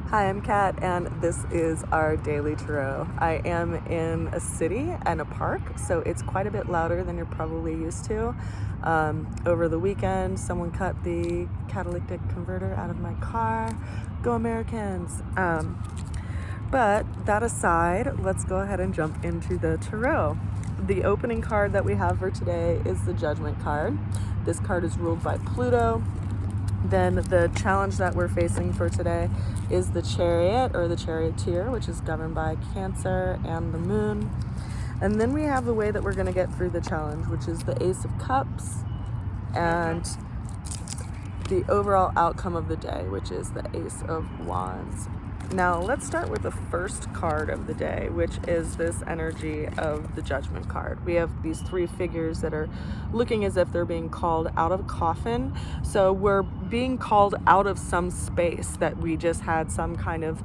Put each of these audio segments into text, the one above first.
Hi, I'm Kat, and this is our daily tarot. I am in a city and a park, so it's quite a bit louder than you're probably used to. Over the weekend, someone cut the catalytic converter out of my car. Go Americans! But that aside, let's go ahead and jump into the tarot. The opening card that we have for today is the Judgment card. This card is ruled by Pluto. Then the challenge that we're facing for today is the Chariot or the Charioteer, which is governed by Cancer and the Moon. And then we have the way that we're going to get through the challenge, which is the Ace of Cups and the overall outcome of the day, which is the Ace of Wands. Now, let's start with the first card of the day, which is this energy of the Judgment card. We have these three figures that are looking as if they're being called out of a coffin. So we're being called out of some space that we just had some kind of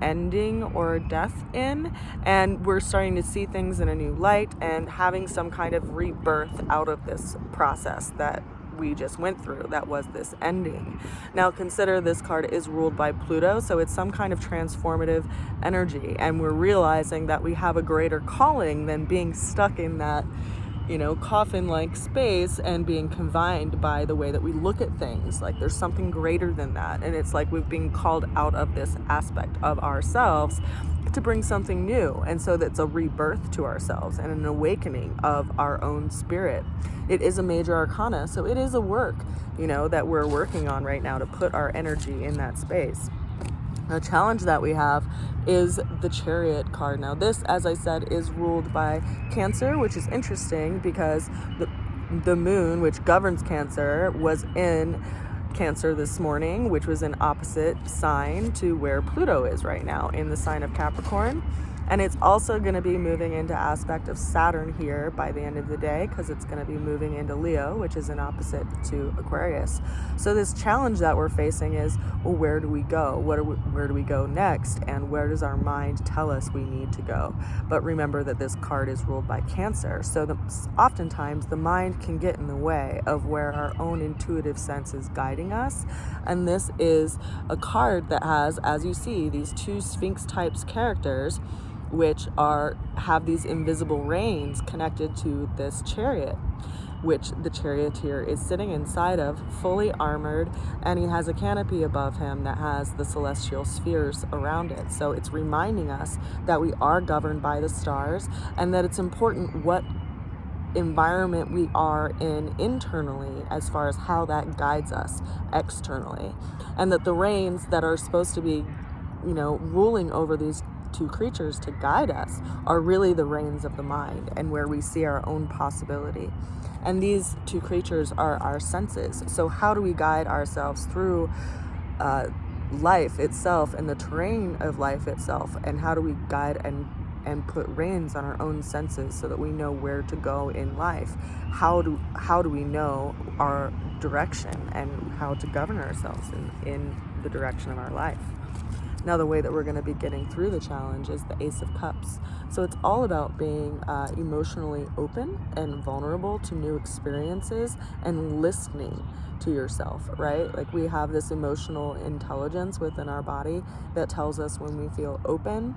ending or death in, and we're starting to see things in a new light and having some kind of rebirth out of this process that we just went through, that was this ending. Now consider this card is ruled by Pluto, so it's some kind of transformative energy, and we're realizing that we have a greater calling than being stuck in that, coffin-like space and being confined by the way that we look at things. Like there's something greater than that, and it's like we've been called out of this aspect of ourselves to bring something new, and so that's a rebirth to ourselves and an awakening of our own spirit. It is a major arcana, so it is a work, that we're working on right now to put our energy in that space. The challenge that we have is the Chariot card. Now this, as I said, is ruled by Cancer, which is interesting because the moon, which governs Cancer, was in Cancer this morning, which was an opposite sign to where Pluto is right now, in the sign of Capricorn. And it's also going to be moving into aspect of Saturn here by the end of the day, because it's going to be moving into Leo, which is an opposite to Aquarius. So this challenge that we're facing is, well, where do we go? Where do we go next? And where does our mind tell us we need to go? But remember that this card is ruled by Cancer. So oftentimes the mind can get in the way of where our own intuitive sense is guiding us. And this is a card that has, as you see, these two Sphinx types characters, which have these invisible reins connected to this chariot, which the charioteer is sitting inside of, fully armored, and he has a canopy above him that has the celestial spheres around it. So it's reminding us that we are governed by the stars, and that it's important what environment we are in internally as far as how that guides us externally, and that the reins that are supposed to be ruling over these two creatures to guide us are really the reins of the mind, and where we see our own possibility. And these two creatures are our senses. So how do we guide ourselves through life itself and the terrain of life itself, and how do we guide and put reins on our own senses so that we know where to go in life? How do we know our direction and how to govern ourselves in the direction of our life? Now, the way that we're going to be getting through the challenge is the Ace of Cups. So it's all about being emotionally open and vulnerable to new experiences and listening to yourself, right? Like we have this emotional intelligence within our body that tells us when we feel open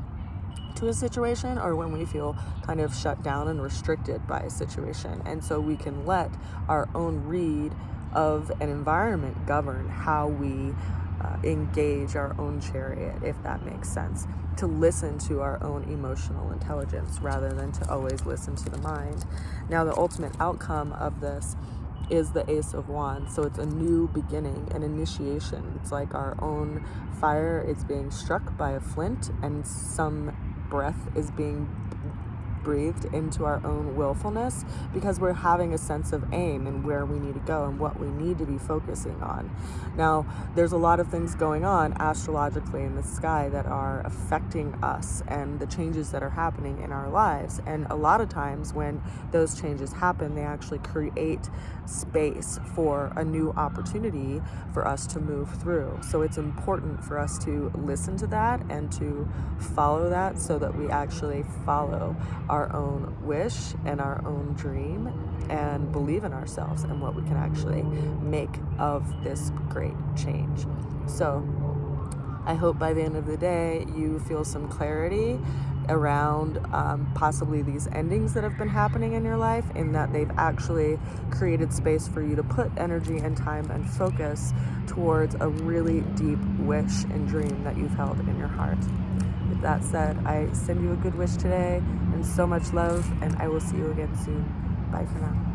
to a situation or when we feel kind of shut down and restricted by a situation. And so we can let our own read of an environment govern how we engage our own chariot, if that makes sense, to listen to our own emotional intelligence rather than to always listen to the mind. Now, the ultimate outcome of this is the Ace of Wands. So it's a new beginning, an initiation. It's like our own fire is being struck by a flint, and some breath is being breathed into our own willfulness, because we're having a sense of aim and where we need to go and what we need to be focusing on. Now, there's a lot of things going on astrologically in the sky that are affecting us and the changes that are happening in our lives. And a lot of times when those changes happen, they actually create space for a new opportunity for us to move through. So it's important for us to listen to that and to follow that, so that we actually follow our own wish and our own dream and believe in ourselves and what we can actually make of this great change. So I hope by the end of the day you feel some clarity around possibly these endings that have been happening in your life, in that they've actually created space for you to put energy and time and focus towards a really deep wish and dream that you've held in your heart. With that said, I send you a good wish today and so much love, and I will see you again soon. Bye for now.